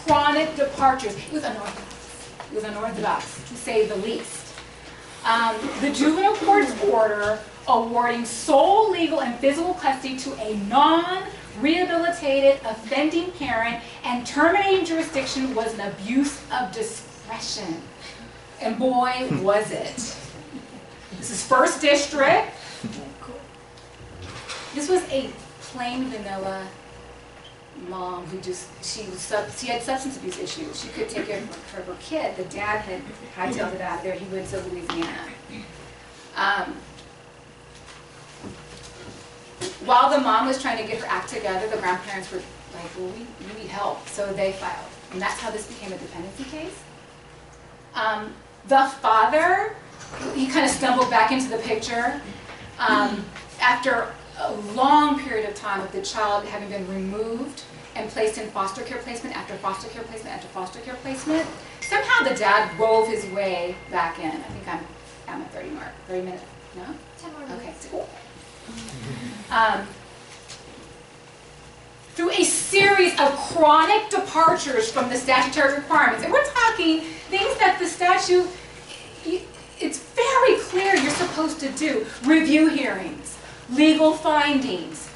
Chronic departures. It was unorthodox. It was unorthodox, to say the least. The juvenile court's order awarding sole legal and physical custody to a non-rehabilitated offending parent and terminating jurisdiction was an abuse of discretion. And boy, was it. This is 1st District. This was a plain vanilla mom who she had substance abuse issues. She couldn't take care of her kid. The dad had hightailed it out of there. He went to Louisiana. While the mom was trying to get her act together, the grandparents were like, well, we need help. So they filed. And that's how this became a dependency case. The father, he kind of stumbled back into the picture after a long period of time of the child having been removed and placed in foster care placement after foster care placement after foster care placement. Somehow the dad wove his way back in. I think I'm at 30 mark. 30 minutes? No? 10 more minutes. Okay. Through a series of chronic departures from the statutory requirements. And we're talking things that the statute, it's very clear you're supposed to do. Review hearings, legal findings,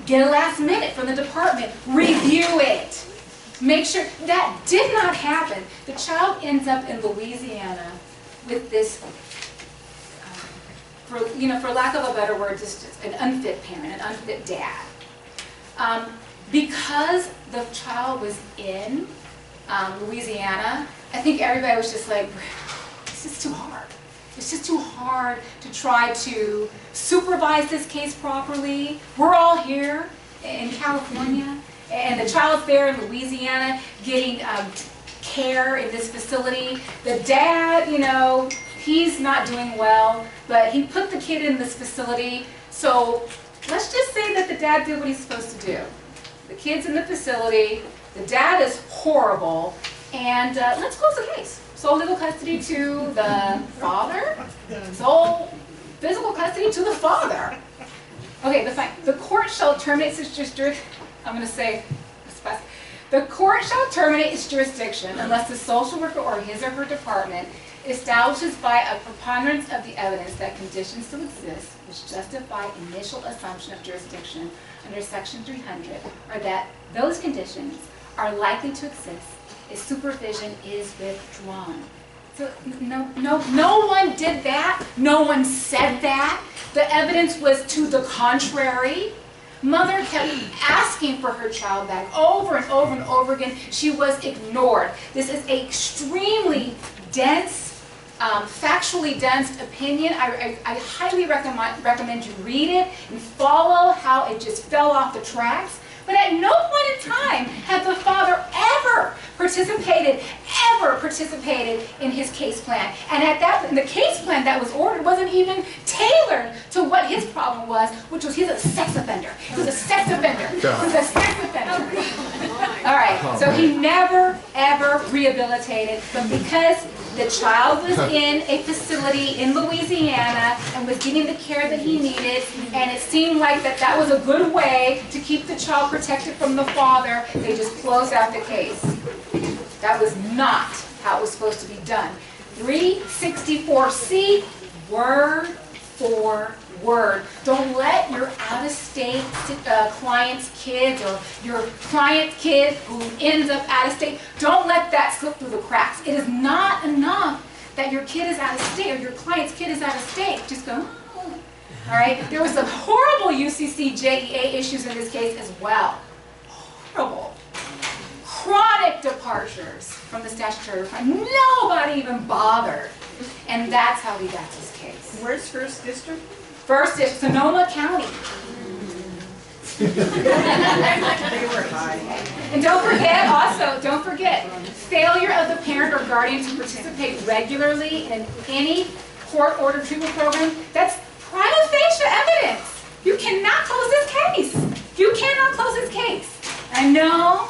get a last minute from the department, review it. Make sure that did not happen. The child ends up in Louisiana with this, for lack of a better word, just an unfit parent, an unfit dad. Because the child was in Louisiana, I think everybody was just like, this is too hard. It's just too hard to try to supervise this case properly. We're all here in California, and the child's there in Louisiana getting care in this facility. The dad, he's not doing well, but he put the kid in this facility. So let's just say that the dad did what he's supposed to do. The kid's in the facility, the dad is horrible, and let's close the case. Sole legal custody to the father, sole physical custody to the father. Okay, that's fine. The court shall terminate its jurisdiction. I'm going to say this fast. The court shall terminate its jurisdiction unless the social worker or his or her department establishes by a preponderance of the evidence that conditions still exist which justify initial assumption of jurisdiction under Section 300, or that those conditions are likely to exist if supervision is withdrawn. So no one did that. No one said that. The evidence was to the contrary. Mother kept asking for her child back over and over and over again. She was ignored. This is an extremely dense, factually dense opinion. I highly recommend you read it and follow how it just fell off the tracks. But at no point in time had the father ever participated in his case plan. And at that point, the case plan that was ordered wasn't even tailored to what his problem was, which was he's a sex offender. He was a sex offender. He was a sex offender. All right, so he never, ever rehabilitated, but because the child was in a facility in Louisiana and was getting the care that he needed, and it seemed like that was a good way to keep the child protected from the father, they just closed out the case. That was not how it was supposed to be done. 364C, word for word. Don't let your out-of-state client's kids or your client's kid who ends up out-of-state, don't let that slip through the cracks. It is not enough that your kid is out-of-state or your client's kid is out-of-state. Just go, oh. All right? There was some horrible UCC-JEA issues in this case as well. Horrible. Chronic departures from the statutory requirement. Nobody even bothered. And that's how we got this case. Where's First District? First is Sonoma County. And don't forget, failure of the parent or guardian to participate regularly in any court-ordered treatment program, that's prima facie evidence. You cannot close this case. You cannot close this case. I know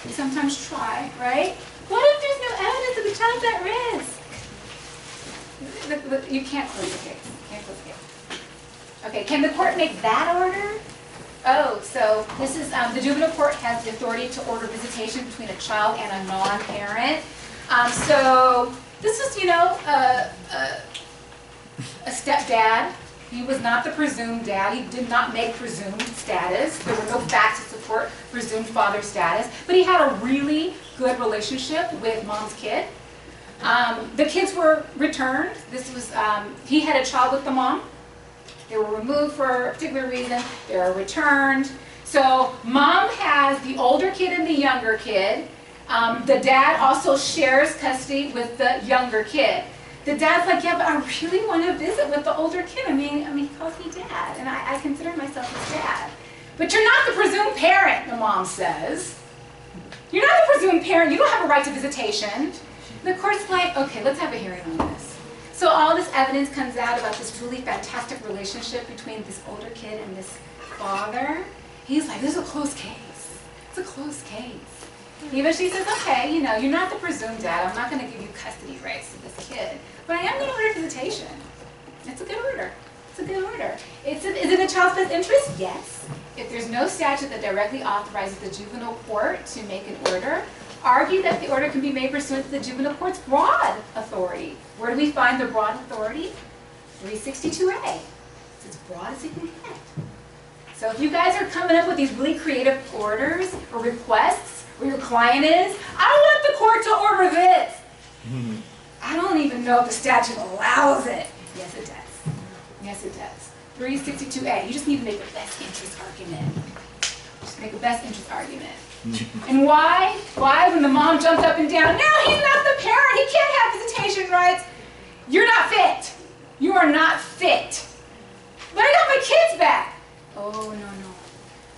we sometimes try, right? What if there's no evidence of the child's at risk? You can't close the case. You can't close the case. Okay, can the court make that order? Oh, so this is, the juvenile court has the authority to order visitation between a child and a non-parent. So this is, a stepdad. He was not the presumed dad. He did not make presumed status. There were no facts to support presumed father status. But he had a really good relationship with mom's kid. The kids were returned. This was, he had a child with the mom. They were removed for a particular reason. They were returned. So mom has the older kid and the younger kid. The dad also shares custody with the younger kid. The dad's like, yeah, but I really want to visit with the older kid. I mean, he calls me dad, and I consider myself his dad. But you're not the presumed parent, the mom says. You're not the presumed parent. You don't have a right to visitation. The court's like, okay, let's have a hearing on this. So all this evidence comes out about this really fantastic relationship between this older kid and this father. He's like, this is a closed case. It's a closed case. Eventually says, okay, you know, you're not the presumed dad. I'm not going to give you custody rights to this kid. But I am going to order visitation. It's a good order. It's a good order. Is it in the child's best interest? Yes. If there's no statute that directly authorizes the juvenile court to make an order, argue that the order can be made pursuant to the juvenile court's broad authority. Where do we find the broad authority? 362A. It's as broad as it can get. So if you guys are coming up with these really creative orders or requests, where your client is, I want the court to order this. I don't even know if the statute allows it. Yes, it does. Yes, it does. 362A, you just need to make a best interest argument. Just make a best interest argument. And why? Why, when the mom jumped up and down, no, he's not the parent, he can't have visitation rights. You're not fit. You are not fit. But I got my kids back. Oh, no.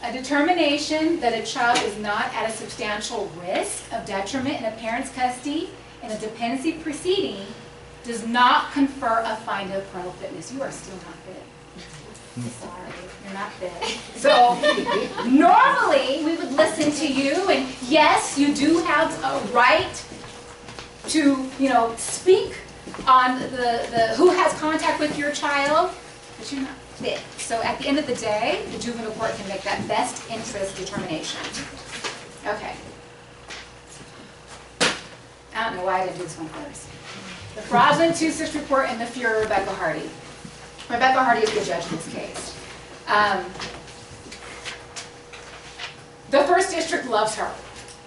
A determination that a child is not at a substantial risk of detriment in a parent's custody in a dependency proceeding does not confer a finding of parental fitness. You are still not fit. Sorry, you're not fit. So normally we would listen to you, and yes, you do have a right to, speak on the who has contact with your child, but you're not fit. So at the end of the day, the juvenile court can make that best interest determination. Okay. I don't know why I didn't do this one first. The fraudulent 2-6 report and the fear of Rebecca Hardy. Rebecca Hardy is the judge in this case. The first district loves her.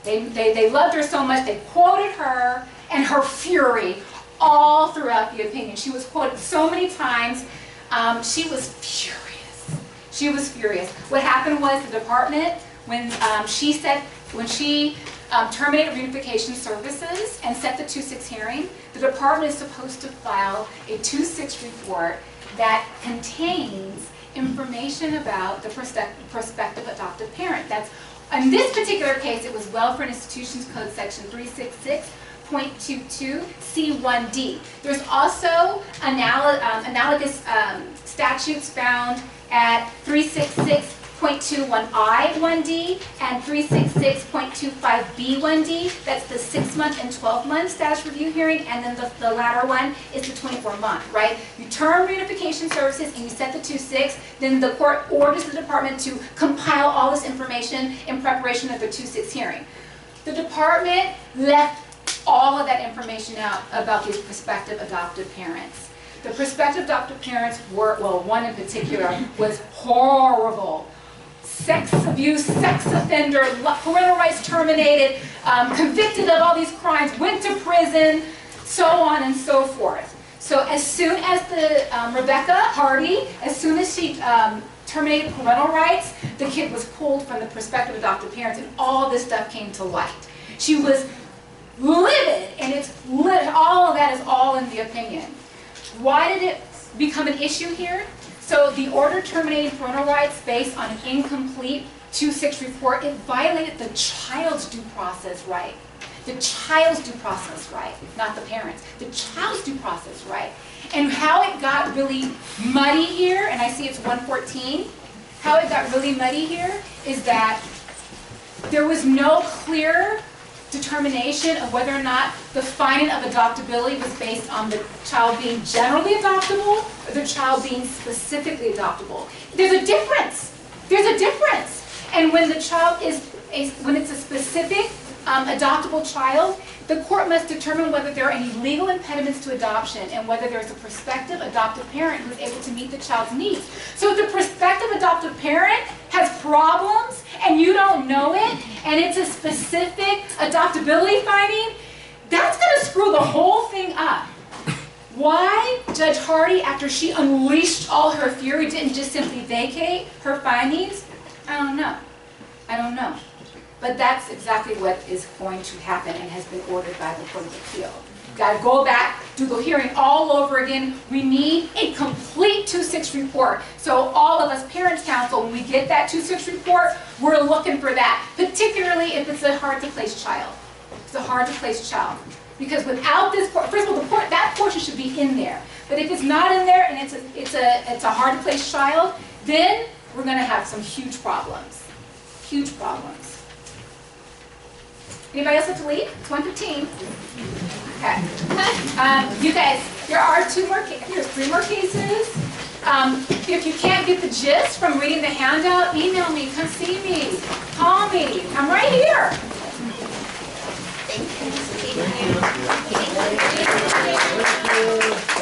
They loved her so much, they quoted her and her fury all throughout the opinion. She was quoted so many times. She was furious. She was furious. What happened was the department, when she terminated reunification services and set the 2-6 hearing, the department is supposed to file a 2-6 report that contains information about the prospective adoptive parent. That's, in this particular case, it was Welfare and Institutions Code section 366.22 C1D. There's also analogous statutes found at 366.21I1D and 366.25B1D. That's the 6-month and 12-month status review hearing, and then the latter one is the 24-month, right? You term reunification services and you set the 2-6, then the court orders the department to compile all this information in preparation of the 2-6 hearing. The department left all of that information out about these prospective adoptive parents. The prospective adoptive parents were, well, one in particular was horrible. Sex abuse, sex offender, parental rights terminated, convicted of all these crimes, went to prison, so on and so forth. So as soon as the Rebecca Hardy, as soon as she terminated parental rights, the kid was pulled from the prospective adoptive parents, and all this stuff came to light. She was livid, and all of that is all in the opinion. Why did it become an issue here? So the order terminating parental rights based on an incomplete 2-6 report, it violated the child's due process right. The child's due process right, not the parents. The child's due process right. And how it got really muddy here, and I see it's 114, how it got really muddy here is that there was no clear determination of whether or not the finding of adoptability was based on the child being generally adoptable or the child being specifically adoptable. There's a difference. There's a difference. And when the child when it's a specific adoptable child, the court must determine whether there are any legal impediments to adoption and whether there is a prospective adoptive parent who is able to meet the child's needs. So if the prospective adoptive parent has problems and you don't know it, and it's a specific adoptability finding, that's going to screw the whole thing up. Why Judge Hardy, after she unleashed all her fury, didn't just simply vacate her findings? I don't know. I don't know. But that's exactly what is going to happen and has been ordered by the Court of Appeal. Got to go back, do the hearing all over again. We need a complete 2-6 report. So all of us Parents Council, when we get that 2-6 report, we're looking for that, particularly if it's a hard-to-place child. It's a hard-to-place child. Because without this, first of all, that portion should be in there. But if it's not in there and it's a hard-to-place child, then we're going to have some huge problems. Huge problems. Anybody else have to leave? It's 1:15. Okay. You guys, there are there's 3 more cases. If you can't get the gist from reading the handout, email me, come see me, call me. I'm right here. Thank you. Thank you.